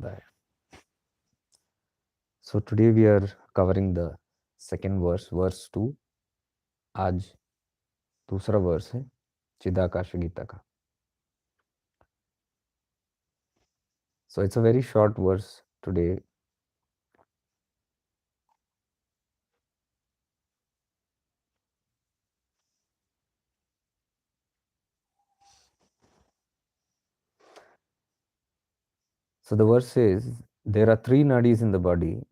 Bye. So today we are covering the second verse 2. आज दूसरा verse है चिदाकाश गीता का. So it's a very short verse today. So the verse says, there are three nadis in the body: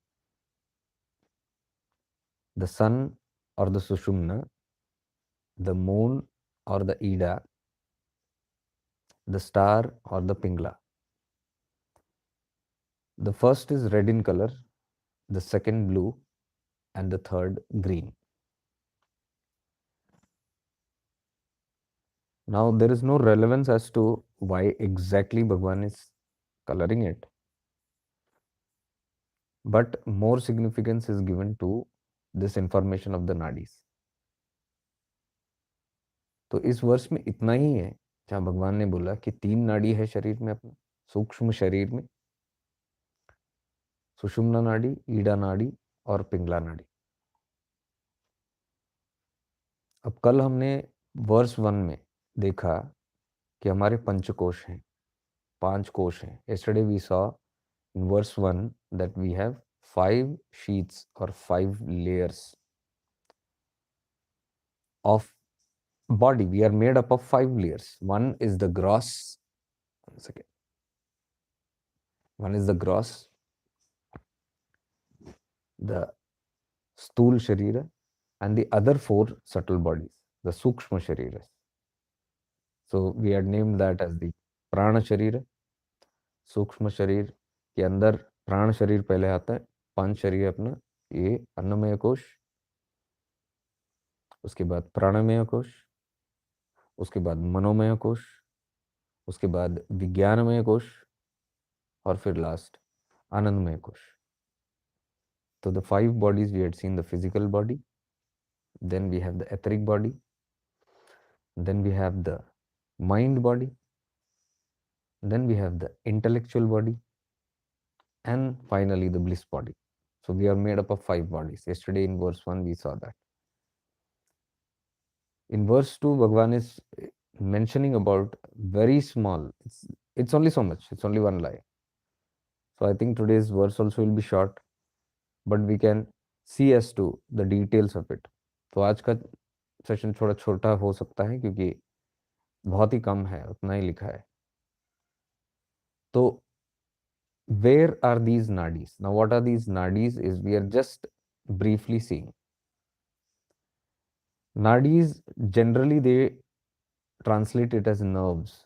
the sun or the Sushumna, the moon or the Ida, the star or the Pingala. The first is red in color, the second blue, and the third green. Now there is no relevance as to why exactly Bhagwan is coloring it, but more significance is given to this information of the nadis. तो इस वर्ष में इतना ही है जहां भगवान ने बोला कि तीन नाड़ी है शरीर में, अपने सूक्ष्म शरीर में, सुषुम्ना नाड़ी, ईड़ा नाड़ी और पिंगला नाड़ी. अब कल हमने वर्स 1 में देखा कि हमारे पंचकोश हैं, 5 कोश हैं. yesterday we saw in verse 1 that we have 5 sheets or 5 layers of body. We are made up of 5 layers. One is the gross, one is the gross, the stool sharira, and the other 4 subtle bodies, the sukshma shariras. So we had named that as the prana sharira. सूक्ष्म शरीर के अंदर प्राण शरीर पहले आता है, पंच शरीर अपना, ये अन्नमय कोश, उसके बाद प्राणमय कोश, उसके बाद मनोमय कोश, उसके बाद विज्ञानमय कोश और फिर लास्ट आनंदमय कोश. तो the 5 bodies we had seen: the physical body, then we have the etheric body, then we have the mind body, then we have the intellectual body, and finally the bliss body. So we are made up of 5 bodies. Yesterday in verse 1 we saw that. In verse 2, Bhagwan is mentioning about very small, it's only so much, it's only one line. So I think today's verse also will be short, but we can see as to the details of it. तो आज का session थोड़ा छोटा हो सकता है क्योंकि बहुत ही कम है, उतना ही लिखा है. तो where are these nadis? Now what are these nadis is we are just briefly seeing. Nadis, generally they translate it as nerves.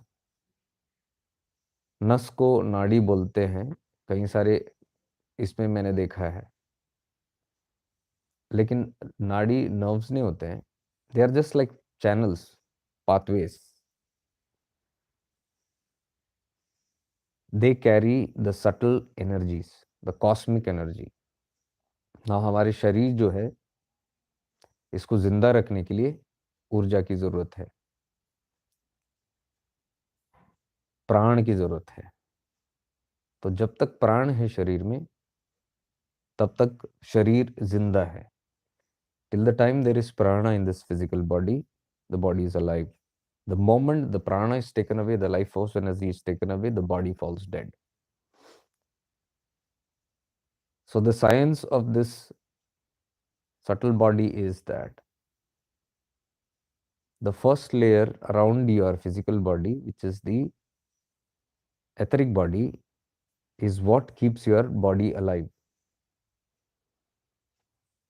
नस को नाड़ी बोलते हैं, कई सारे इसमें मैंने देखा है, लेकिन नाड़ी नर्व्स नहीं होते हैं. They are just like channels, pathways. They carry the subtle energies, the cosmic energy. ना हमारे शरीर जो है, इसको जिंदा रखने के लिए ऊर्जा की जरूरत है, प्राण की जरूरत है. तो जब तक प्राण है शरीर में, तब तक शरीर जिंदा है. Till the time there is prana in this physical body, the body is alive. The moment the prana is taken away, the life force energy is taken away, the body falls dead. So the science of this subtle body is that the first layer around your physical body, which is the etheric body, is what keeps your body alive.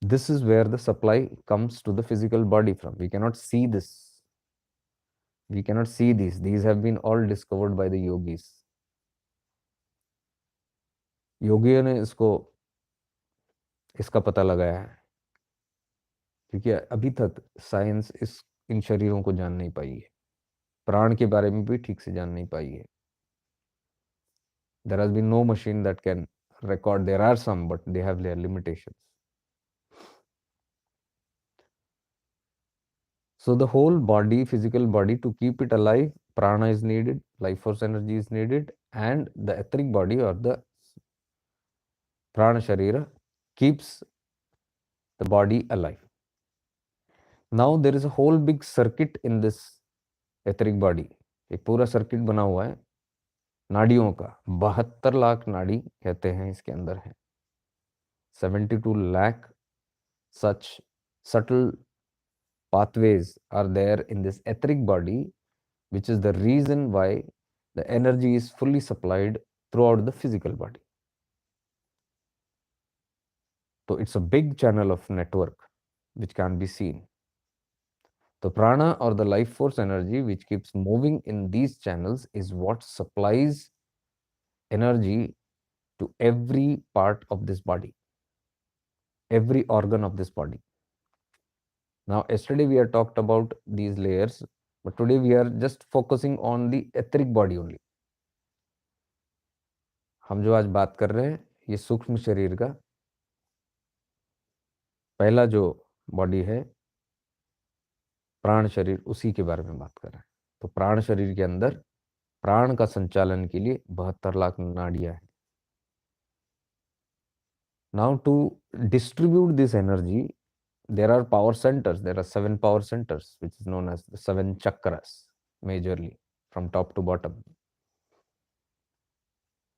This is where the supply comes to the physical body from. We cannot see this. We cannot see these. These have been all discovered by the yogis. योगियों ने इसका पता लगाया है, क्योंकि अभी तक science इन शरीरों को जान नहीं पाई है, प्राण के बारे में भी ठीक से जान नहीं पाई है. There has been no machine that can record. There are some, but they have their limitations. So the whole body, physical body, to keep it alive, prana is needed, life force energy is needed, and the etheric body or the Prana Sharira keeps the body alive. Now there is a whole big circuit in this etheric body. एक पूरा circuit बना हुआ है नाड़ियों का. 72 लाख नाड़ी कहते हैं इसके अंदर है. 72 lakh such subtle pathways are there in this etheric body, which is the reason why the energy is fully supplied throughout the physical body. So it's a big channel of network which can be seen. The prana or the life force energy which keeps moving in these channels is what supplies energy to every part of this body, every organ of this body. Now, yesterday we had talked about these layers, but today we are just focusing on the etheric body only. हम जो आज बात कर रहे हैं ये सूक्ष्म शरीर का पहला जो बॉडी है प्राण शरीर, उसी के बारे में बात कर रहे हैं. तो प्राण शरीर के अंदर प्राण का संचालन के लिए 72 लाख नाड़ियां हैं. Now to distribute this energy there are power centers. There are 7 power centers, which is known as the 7 chakras, majorly from top to bottom.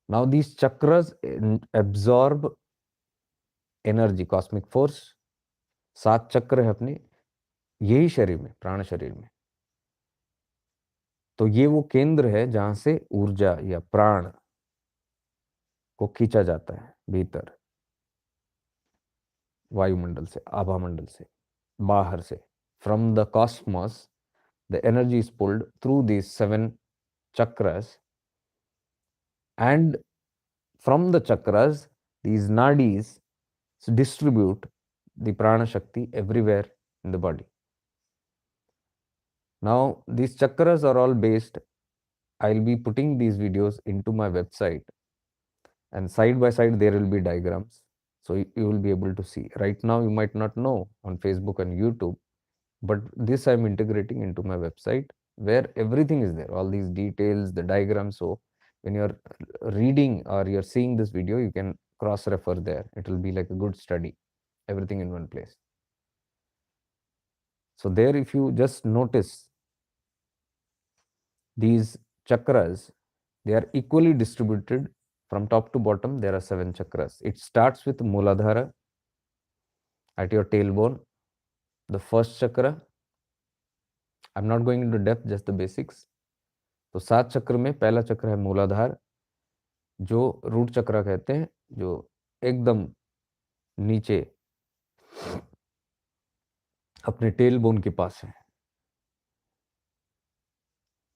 Now these chakras absorb energy, cosmic force. 7 चक्र है अपने यही शरीर में, प्राण शरीर में. तो ये वो केंद्र है जहां से ऊर्जा या प्राण को खींचा जाता है भीतर, वायुमंडल से, आभा मंडल से, बाहर से. From the Cosmos the energy is pulled through these 7 chakras, and from the chakras these nadis distribute the prana shakti everywhere in the body. Now these chakras are all based, I'll be putting these videos into my website, and side by side there will be diagrams, so you will be able to see. Right now you might not know on Facebook and YouTube, but this I'm integrating into my website where everything is there, all these details, the diagrams. So when you're reading or you're seeing this video, you can cross refer there. It will be like a good study, everything in one place. So there, if you just notice these chakras, they are equally distributed from top to bottom. There are 7 chakras. It starts with Muladhara at your tailbone, the first chakra. I'm not going into depth, just the basics. तो 7 चक्र में पहला चक्र है मूलाधार, जो root चक्र कहते हैं, जो एकदम नीचे अपने टेल बोन के पास है.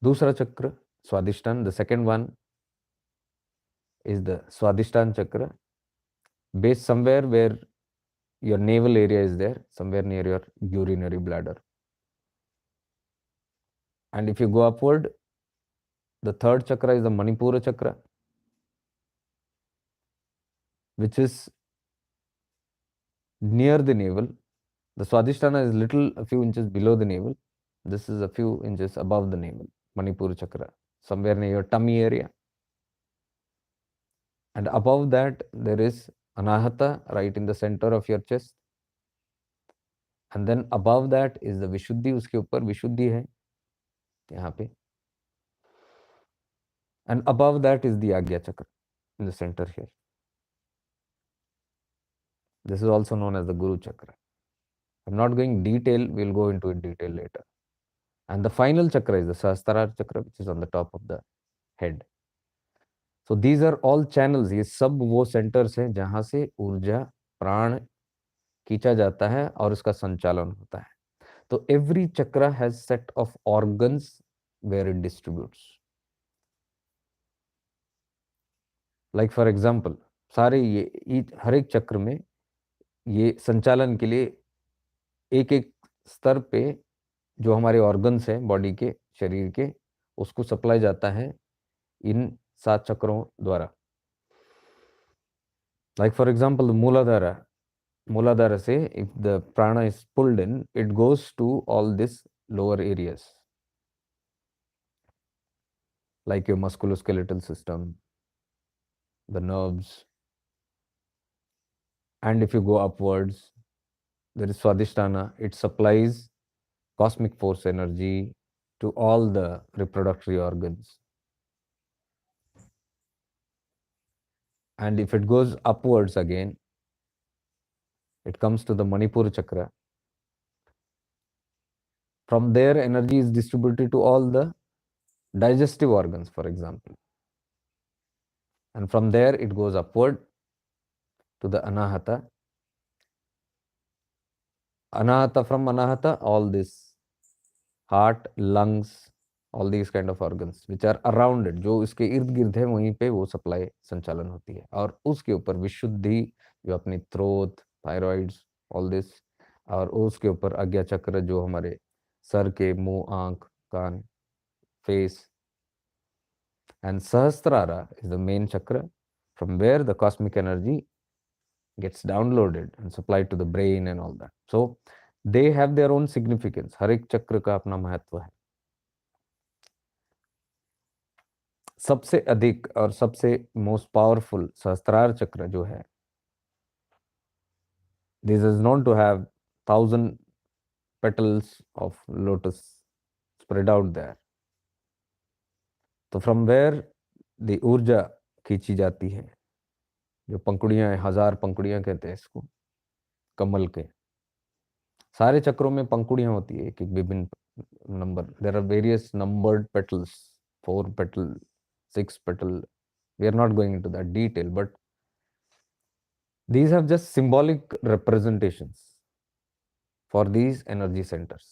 दूसरा चक्र Swadhisthana, the second one is the Swadhisthana चक्र, based somewhere where your navel area is there, somewhere near your urinary bladder. And if you go upward, the third chakra is the Manipura chakra, which is near the navel. The Swadhisthana is a few inches below the navel. This is a few inches above the navel, Manipura chakra, somewhere near your tummy area. And above that, there is Anahata, right in the center of your chest. And then above that is the Vishuddhi, उसके ऊपर विशुद्धि है यहाँ पे. And above that is the Agya chakra in the center here. This is also known as the Guru chakra. I'm not going detail, we'll go into it detail later. And the final chakra is the Sahasrara chakra, which is on the top of the head. So these are all channels. ये सब वो centers हैं जहाँ से ऊर्जा प्राण खींचा जाता है और उसका संचालन होता है. तो every chakra has set of organs where it distributes. Like for example, सारे ये हर एक चक्र में ये संचालन के लिए एक एक स्तर पे जो हमारे ऑर्गन्स हैं बॉडी के, शरीर के, उसको सप्लाई जाता है इन 7 चक्रों द्वारा. Like for example, the Muladhara से if the prana is pulled in, it goes to all these lower areas, like your musculoskeletal system, the nerves, And if you go upwards, there is Swadhisthana. It supplies cosmic force energy to all the reproductory organs. And if it goes upwards again, it comes to the Manipura chakra. From there, energy is distributed to all the digestive organs, for example. And from there, it goes upward to the Anahata. Anahata, from Anahata, all this heart, lungs, all these kind of organs which are around it, जो इसके इर्द गिर्द है, वहीं पे वो supply संचालन होती है. और उसके ऊपर विशुद्धि, जो अपनी थ्रोट, थायराइड्स, ऑल दिस. और उसके ऊपर आज्ञा चक्र, जो हमारे सर के, मुंह, आंख, कान, face. And Sahasrara is the main chakra from where the cosmic energy gets downloaded and supplied to the brain and all that. So they have their own significance. हर एक चक्र का अपना महत्व है. सबसे अधिक और सबसे मोस्ट पावरफुल सहस्त्रार चक्र जो है, this is known to have 1,000 petals of lotus spread out there. तो from where the ऊर्जा खींची जाती है, जो पंखुड़ियां, 1000 पंखुड़ियां कहते हैं इसको, कमल के. सारे चक्रों में पंखुड़ियां होती है, एक एक विभिन्न नंबर. There are various numbered petals, 4 petal, 6 petal. We are not going into that detail, but these have just symbolic representations for these energy centers.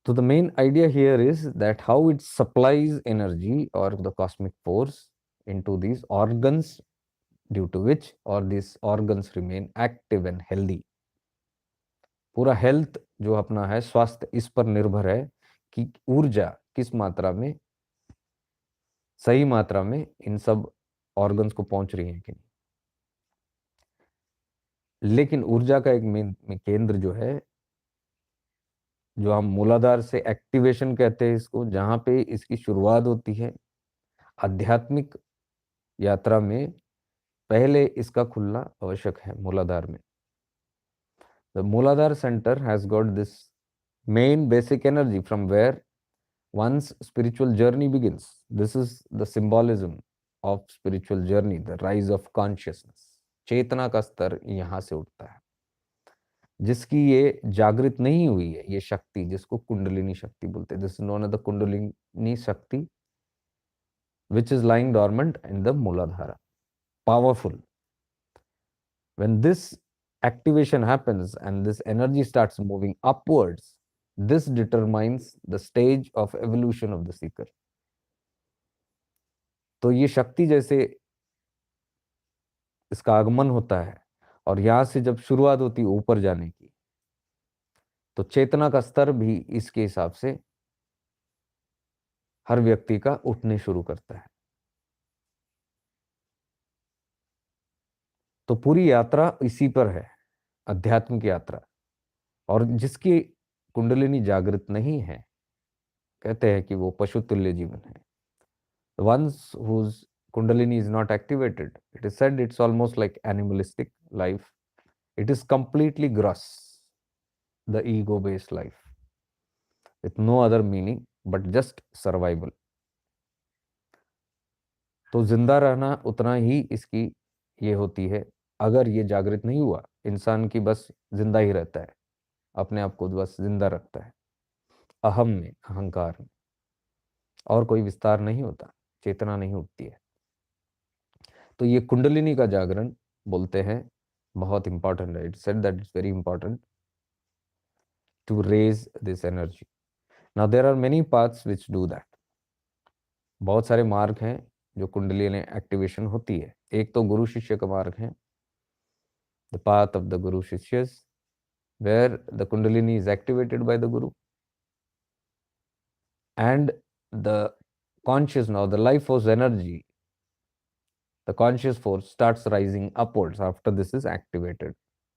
So the main idea here is that how it supplies energy or the cosmic force into these organs, due to which or these organs remain active and healthy. पूरा health जो अपना है, स्वास्थ्य, इस पर निर्भर है कि ऊर्जा किस मात्रा में, सही मात्रा में इन सब ऑर्गन्स को पहुंच रही है कि नहीं. लेकिन ऊर्जा का एक मेन केंद्र जो है, जो हम मूलाधार से एक्टिवेशन कहते हैं इसको, जहां पे इसकी शुरुआत होती है आध्यात्मिक यात्रा में, पहले इसका खुलना आवश्यक है मूलाधार में. The Muladhara centre has got this main basic energy from where one's spiritual journey begins. This is the symbolism of spiritual journey, the rise of consciousness. चेतना का स्तर यहां से उठता है. जिसकी ये जागृत नहीं हुई है, ये शक्ति, जिसको कुंडलिनी शक्ति बोलते हैं, this is known as the Kundalini Shakti, which is lying dormant in the Muladhara. Powerful. When this activation happens and this energy starts moving upwards, this determines the stage of evolution of the seeker. तो ये शक्ति जैसे इसका आगमन होता है और यहां से जब शुरुआत होती है ऊपर जाने की, तो चेतना का स्तर भी इसके हिसाब से हर व्यक्ति का उठने शुरू करता है. तो पूरी यात्रा इसी पर है, आध्यात्मिक यात्रा. और जिसकी कुंडलिनी जागृत नहीं है, कहते हैं कि वो पशु तुल्य जीवन है. Ones whose kundalini is not activated, it is said it's almost like animalistic life. It is completely gross, the ego-based life, with no other meaning but just survival. तो जिंदा रहना उतना ही इसकी ये होती है. अगर ये जागृत नहीं हुआ, इंसान की बस जिंदा ही रहता है, अपने आप को बस जिंदा रखता है, अहम में, अहंकार में, और कोई विस्तार नहीं होता, चेतना नहीं उठती है. तो ये कुंडलिनी का जागरण बोलते हैं बहुत इंपॉर्टेंट है. It's said that it's very important to raise this energy. Now there are many paths which do that. बहुत सारे मार्ग हैं जो कुंडलिनी एक्टिवेशन होती है. एक तो गुरु शिष्य का मार्ग है, the path of the guru शिष्यस, where the kundalini is activated by the guru and the conscious, now the life force energy, the conscious force starts rising upwards after this is activated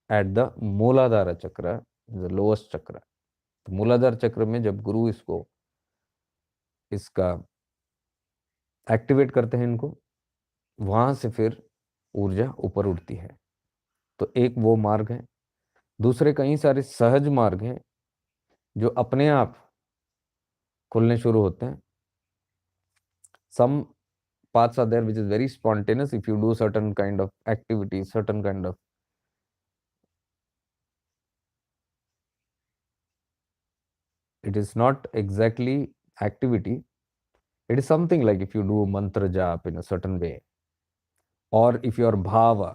at the Mooladhara chakra, the lowest chakra. तो मूलाधार चक्र में जब गुरु इसका activate करते हैं इनको, वहां से फिर ऊर्जा ऊपर उठती है। तो एक वो मार्ग है। दूसरे कई सारे सहज मार्ग हैं जो अपने आप खुलने शुरू होते हैं। सम paths are there which is very spontaneous if you do certain kind of activities, certain kind of, it is not exactly activity, it is something like if you do mantra jap in a certain way, or if your bhava,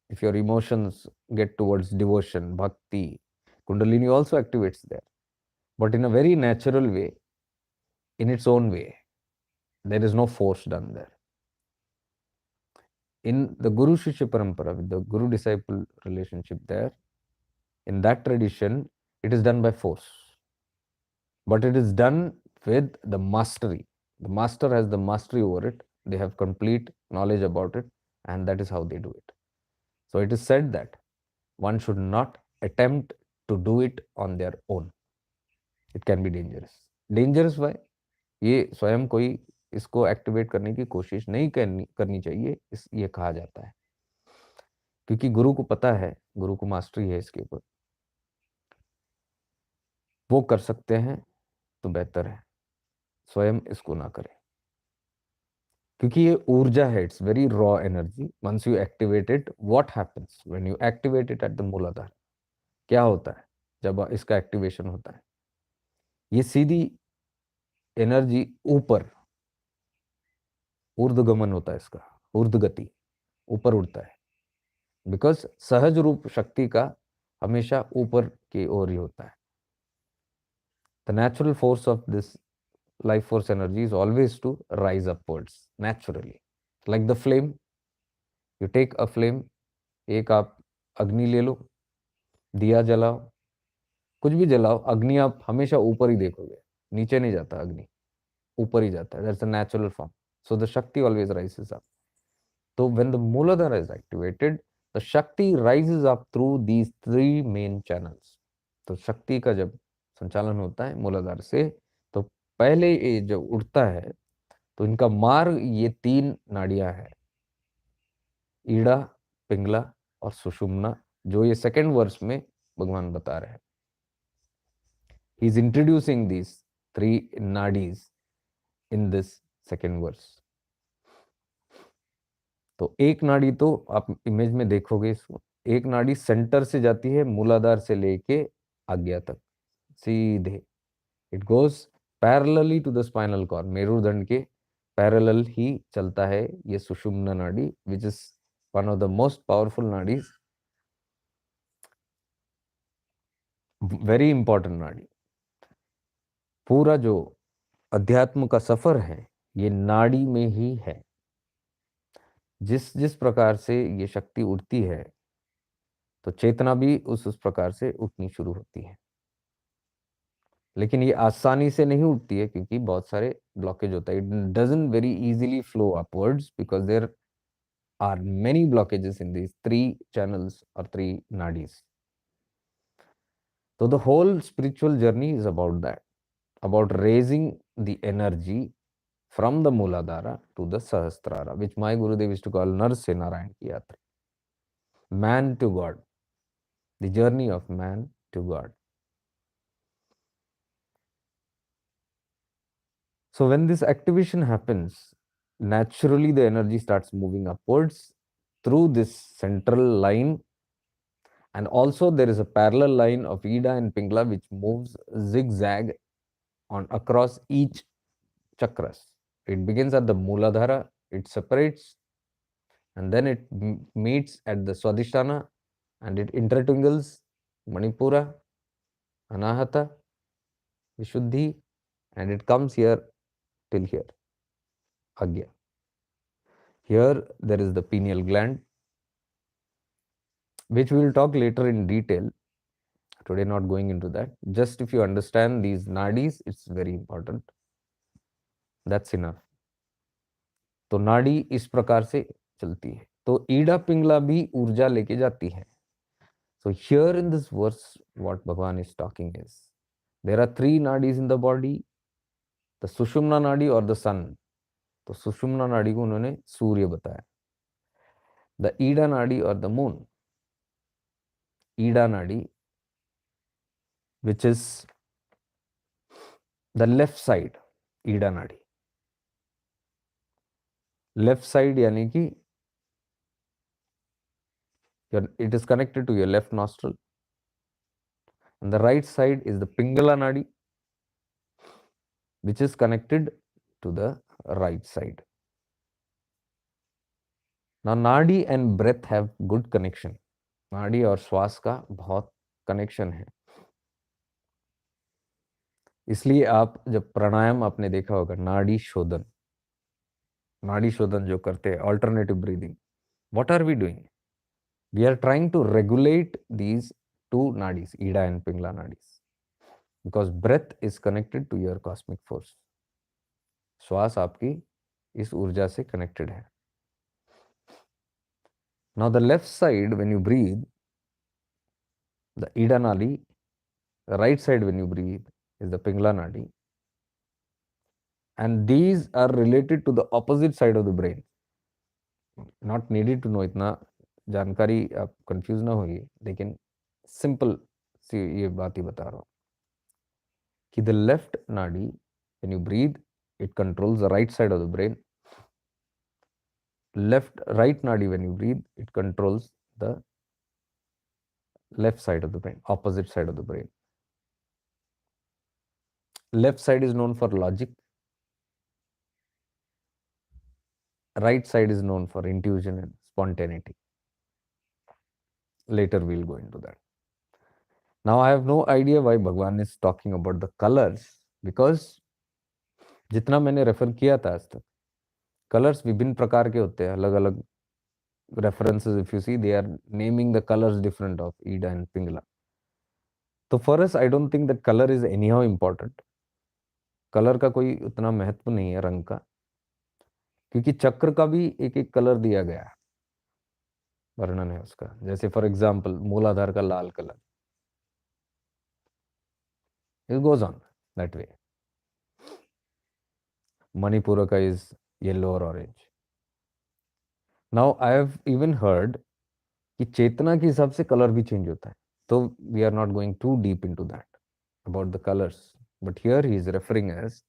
if your emotions get towards devotion, bhakti, kundalini also activates there, but in a very natural way, in its own way. There is no force done there. In the Guru Shishya Parampara, with the Guru disciple relationship there, in that tradition, it is done by force, but it is done with the mastery. The master has the mastery over it, they have complete knowledge about it, and that is how they do it. So it is said that one should not attempt to do it on their own. It can be dangerous. Dangerous why? ये स्वयं कोई इसको activate करने की कोशिश नहीं करनी चाहिए, ये कहा जाता है, क्योंकि गुरु को पता है, गुरु को मास्टरी है इसके ऊपर, वो कर सकते हैं तो बेहतर है, स्वयं इसको ना करें, क्योंकि ये ऊर्जा है, it's very raw energy. Once you activate it, what happens when you activate it at the Muladhara, क्या होता है जब इसका एक्टिवेशन होता है? ये सीधी एनर्जी ऊपर, ऊर्ध्वगमन होता है इसका, ऊर्ध्वगति, ऊपर उड़ता है, बिकॉज सहज रूप शक्ति का हमेशा ऊपर की ओर ही होता है। The natural force of this life force energy is always to rise upwards naturally, like the flame. You take a flame, एक आप अग्नि ले लो, दिया जलाओ, कुछ भी जलाओ, अग्नि आप हमेशा ऊपर ही देखोगे, नीचे नहीं जाता अग्नि, ऊपर ही जाता है। That's a natural form, so the शक्ति ऑलवेज राइजेस अप। तो व्हेन द मूलाधार इज एक्टिवेटेड, द शक्ति rises up through these three main channels. तो शक्ति का जब संचालन होता है मूलाधार से, तो पहले ये जब उठता है तो इनका मार्ग ये तीन नाड़ियां हैं, ईड़ा, पिंगला और सुषुम्ना, जो ये सेकेंड वर्स में भगवान बता रहे हैं। He is introducing these three nadis in this second verse. तो एक नाड़ी तो आप इमेज में देखोगे इसको, एक नाड़ी सेंटर से जाती है मूलाधार से लेके आज्ञा तक सीधे, it goes parallelly to the spinal cord, मेरुदंड के पैरेलल ही चलता है ये सुषुम्ना नाड़ी, which is one of the most powerful nadis, very important nadi. पूरा जो अध्यात्म का सफर है ये नाड़ी में ही है। जिस जिस प्रकार से ये शक्ति उठती है, तो चेतना भी उस प्रकार से उठनी शुरू होती है। लेकिन ये आसानी से नहीं उठती है, क्योंकि बहुत सारे ब्लॉकेज होता है। It doesn't very easily flow upwards because there are many blockages in these three channels और three nadis. So the whole spiritual journey is about that, about raising the energy from the Mooladhara to the Sahasrara, which my Gurudev used to call Narse Narayan ki Yatra. Man to God, the journey of man to God. So when this activation happens, naturally the energy starts moving upwards through this central line, and also there is a parallel line of Ida and Pingala which moves zigzag on across each chakras. It begins at the Mooladhara, it separates, and then it meets at the Swadhisthana, and it intertwingles Manipura, Anahata, Vishuddhi, and it comes here till here, Agya. Here there is the pineal gland, which we will talk later in detail. Today not going into that. Just if you understand these nadis, it's very important. That's enough. तो नाड़ी इस प्रकार से चलती है, तो ईड़ा पिंगला भी ऊर्जा लेके जाती है। So here in this verse, what Bhagavan is talking is, there are three nadis in the body, the Sushumna nadi or the sun. तो सुषुम्ना नाड़ी को उन्होंने सूर्य बताया, The Ida Nadi or the moon. Ida Nadi, which is the left side, Ida Nadi. Left side यानी कि it is connected to your left nostril. And the right side is the Pingala Nadi, which is connected to the right side. Now Nadi and breath have good connection. नाड़ी और श्वास का बहुत connection है. इसलिए आप जब प्राणायाम आपने देखा होगा, नाड़ी शोधन जो करते हैं, alternative breathing, what are we doing? We are trying to regulate these two nadis, Ida and Pingala nadis, because breath is connected to your cosmic force. श्वास आपकी इस ऊर्जा से कनेक्टेड है. Now the left side when you breathe, the Ida nadi, the right side when you breathe is the Pingala Nadi, and these are related to the opposite side of the brain. Not needed to know, इतना जानकारी आप confuse ना होइए, लेकिन simple सी ये बात ही बता रहा हूँ कि the left nadi when you breathe it controls the right side of the brain. Right nadi when you breathe it controls the left side of the brain, opposite side of the brain. Left side is known for logic. Right side is known for intuition and spontaneity. Later we'll go into that. Now I have no idea why Bhagwan is talking about the colors, because जितना मैंने refer किया था आज तक, colours विभिन्न प्रकार के होते हैं, अलग अलग references. If you see they are naming the colours different of Ida and Pingala. तो for us I don't think that colour is anyhow important. Colour का कोई उतना महत्व नहीं है रंग का, क्योंकि चक्र का भी एक एक कलर दिया गया है, वर्णन है उसका. जैसे फॉर एग्जाम्पल मूलाधार का लाल colour, it goes on that way. Manipura का इज येलो और orange. Now I have even heard कि चेतना के हिसाब से कलर भी चेंज होता है. तो we are not going to deep into that about the colours, but here he is referring as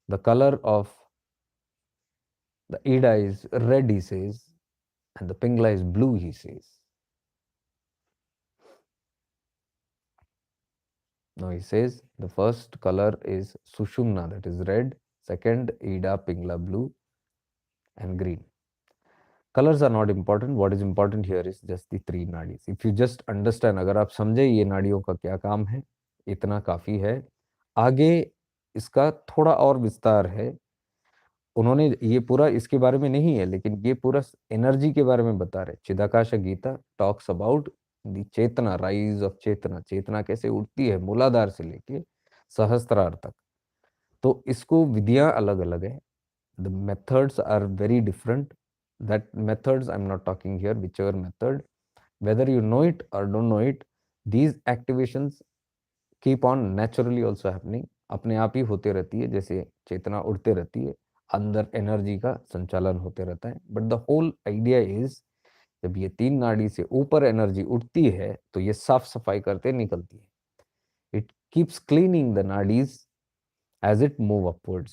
the colour of the Ida is red, he says, and the Pingala is blue, he says. Now he says the first color is Sushumna, that is red. Second, Ida, Pingala, blue, and green. Colors are not important. What is important here is just the three nadis. If you just understand, अगर आप समझे ये नाड़ियों का क्या काम है, इतना काफी है. आगे इसका थोड़ा और विस्तार है. उन्होंने ये पूरा इसके बारे में नहीं है, लेकिन ये पूरा एनर्जी के बारे में बता रहे. Chidakasha Gita talks about the chetana, rise of chetana. चेतना कैसे उठती है मूलाधार से लेके सहस्त्रार तक. तो इसको विधियां अलग अलग है. The methods are very different. That methods I am not talking here, whichever method, whether you know it or don't know it, these activations keep on naturally also happening. अपने आप ही होते रहती है, जैसे चेतना उड़ते रहती है, अंदर एनर्जी का संचालन होते रहता है. But the whole idea is, जब ये तीन नाड़ी से ऊपर एनर्जी उठती है तो ये साफ सफाई करते निकलती है. It keeps cleaning the nadis as it move upwards.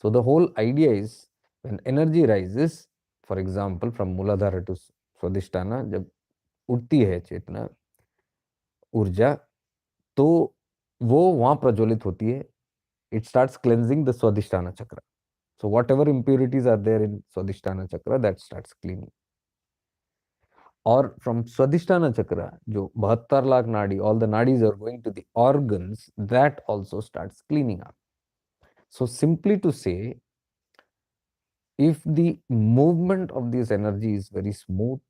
So the whole idea is when energy rises, for example from Mooladhara to Swadhisthana, जब उठती है चेतना ऊर्जा, तो वो वहां प्रज्वलित होती है. It starts cleansing the Swadhisthana chakra. So whatever impurities are there in Swadhisthana chakra, that starts cleaning. और from Swadhisthana chakra, जो 72 लाख नाड़ी, all the nadis are going to the organs, that also starts cleaning up. So simply to say, if the movement of this energy is very smooth,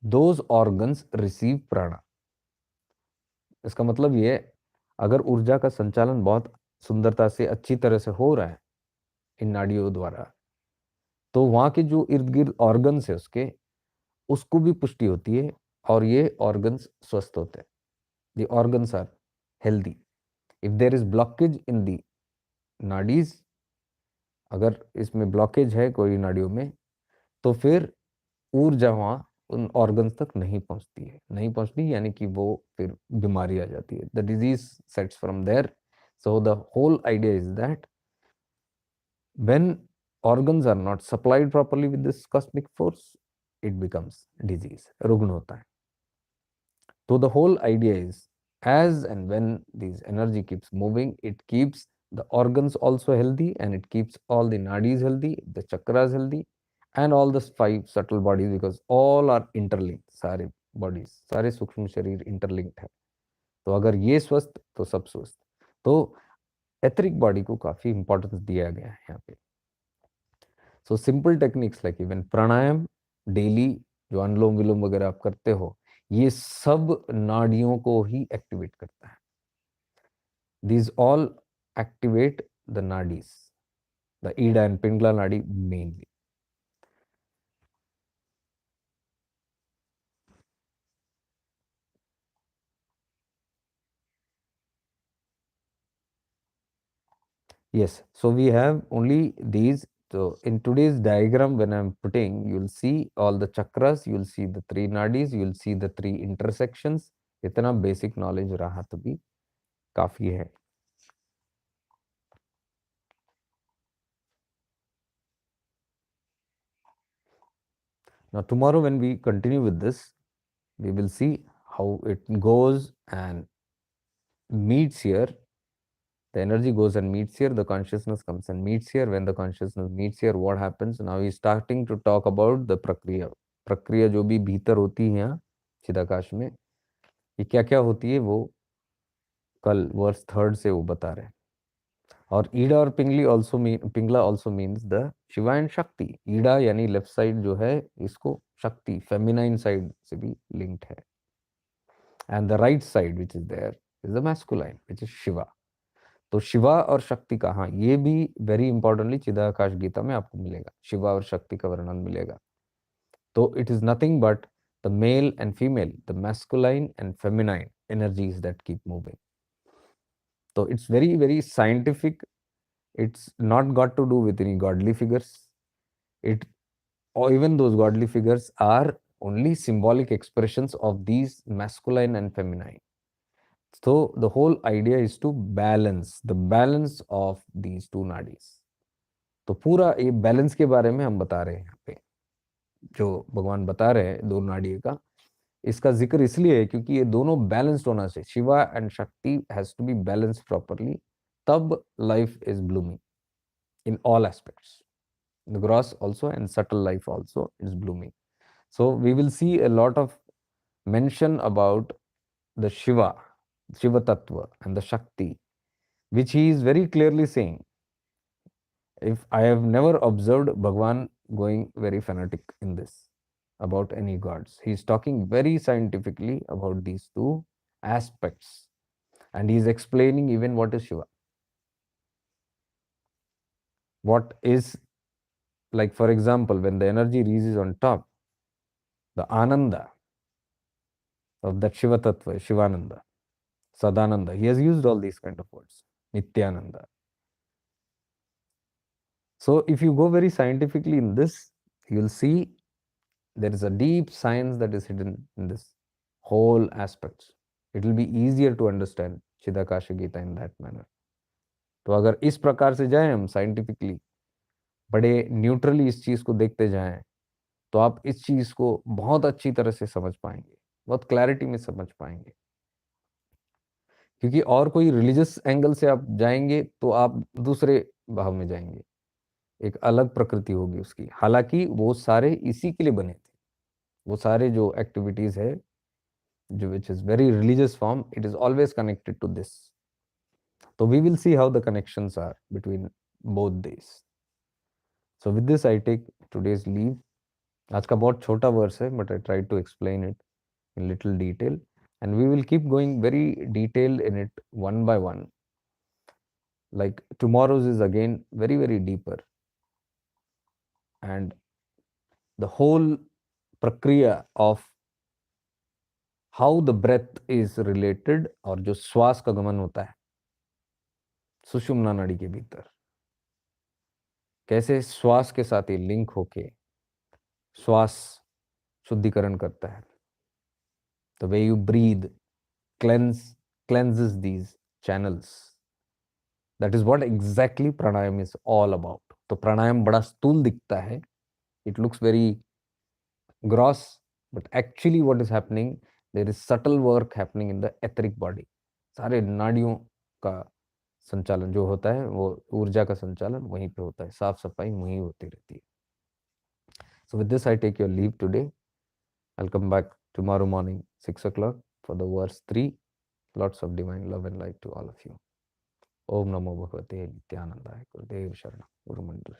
those organs receive prana. इसका मतलब ये, अगर ऊर्जा का संचालन बहुत सुंदरता से अच्छी तरह से हो रहा है इन नाड़ियों द्वारा, तो वहां के जो इर्द गिर्द ऑर्गन्स है उसको भी पुष्टि होती है और ये ऑर्गन्स स्वस्थ होते हैं. The organs are healthy. If there is blockage in the nadis, अगर इसमें ब्लॉकेज है कोई नाड़ियों में, तो फिर ऊर्जा वहाँ उन ऑर्गन्स तक नहीं पहुंचती है, नहीं पहुंचती यानी कि वो फिर बीमारी आ जाती है, the disease sets from there. So the whole idea is that when organs are not supplied properly with this cosmic force, it becomes disease, रुग्ण होता है. So the whole idea is, as and when this energy keeps moving, it keeps the organs also healthy, and it keeps all the nadis healthy, the chakras healthy, and all the five subtle bodies, because all are interlinked. सारे bodies, सारे सूक्ष्म शरीर interlinked है. तो अगर ये स्वस्थ तो सब स्वस्थ. तो एथरिक बॉडी को काफी इंपॉर्टेंस दिया गया है यहाँ पे. So simple techniques like even pranayama daily, जो अनुलोम विलोम वगैरह आप करते हो, ये सब नाड़ियों को ही एक्टिवेट करता है. These all activate the nadis, the Ida and Pingala nadi mainly. Yes, so we have only these. So in today's diagram, when I'm putting, you'll see all the chakras, you'll see the three nadis, you'll see the three intersections. इतना basic knowledge रहा तो भी काफी है. Now tomorrow when we continue with this, we will see how it goes and meets here. The energy goes and meets here, the consciousness comes and meets here. When the consciousness meets here, what happens? Now he is starting to talk about the प्रक्रिया. प्रक्रिया जो भी भीतर होती है यहाँ चिदाकाश में, ये क्या क्या होती है वो कल वर्स 3 से वो बता रहे हैं. और ईडा और Pingali also mean, Pingala also means the Shiva and Shakti. Ida यानी लेफ्ट साइड जो है, इसको शक्ति फेमिनाइन साइड से भी लिंक्ड है. And the right side which is there is the masculine which is Shiva. तो शिवा और शक्ति का, हाँ ये भी वेरी इंपॉर्टेंटली चिदाकाश गीता में आपको मिलेगा, शिवा और शक्ति का वर्णन मिलेगा. तो it is nothing but the male and female, the masculine and feminine energies that keep moving. So it's very very scientific. It's not got to do with any godly figures. It, or even those godly figures are only symbolic expressions of these masculine and feminine. So the whole idea is to balance the balance of these two nadis. तो पूरा ये balance के बारे में हम बता रहे हैं यहाँ पे, जो भगवान बता रहे हैं दो नाड़ी का. इसका जिक्र इसलिए है क्योंकि ये दोनों बैलेंस्ड होना चाहिए. Shiva and Shakti has to be balanced properly, तब life is blooming in all aspects. The gross also and subtle life also is blooming. So we will see a lot of mention about the Shiva Tattva and the Shakti, which he is very clearly saying. If I have never observed Bhagwan going very fanatic in this about any gods. He is talking very scientifically about these two aspects, and he is explaining even what is Shiva. What is, like for example, when the energy reaches on top, the Ananda of that Shiva Tattva, Shivananda, Sadananda. He has used all these kind of words, Nityananda. So if you go very scientifically in this, you will see there is a deep science that is hidden in this whole aspects. It will be easier to understand Chidakasha Gita in that manner. तो अगर इस प्रकार से जाएं हम scientifically, बड़े neutrally इस चीज को देखते जाएं, तो आप इस चीज को बहुत अच्छी तरह से समझ पाएंगे, बहुत क्लैरिटी में समझ पाएंगे. क्योंकि और कोई रिलीजियस एंगल से आप जाएंगे तो आप दूसरे भाव में जाएंगे, एक अलग प्रकृति होगी उसकी. हालांकि वो सारे इसी के लिए बने थे, वो सारे जो एक्टिविटीज है जो which is very religious form, it is always connected to this. तो we will see how the connections are between both this. So with this I take today's leave. आज का बहुत छोटा वर्स है, but I try to explain it in little detail, and we will keep going very detailed in it one by one. Like tomorrow's is again very very deeper, and the whole prakriya of how the breath is related, और जो श्वास का गमन होता है सुषुम्ना नाड़ी के भीतर, कैसे श्वास के साथ ही लिंक होके श्वास शुद्धिकरण करता है. The way you breathe cleanses these channels. That is what exactly pranayam is all about. तो प्राणायाम बड़ा स्थूल दिखता है. It looks very gross, but actually what is happening, there is subtle work happening in the etheric body. सारे नाड़ियों का संचालन जो होता है, वो ऊर्जा का संचालन वहीं पे होता है, साफ सफाई वहीं होती रहती है. So with this I take your leave today. I'll come back tomorrow morning 6 o'clock for the verse 3. Lots of divine love and light to all of you. Om Namo Bhagavate Nityanandaya. Gurudev Sharanam. Guru Mantra.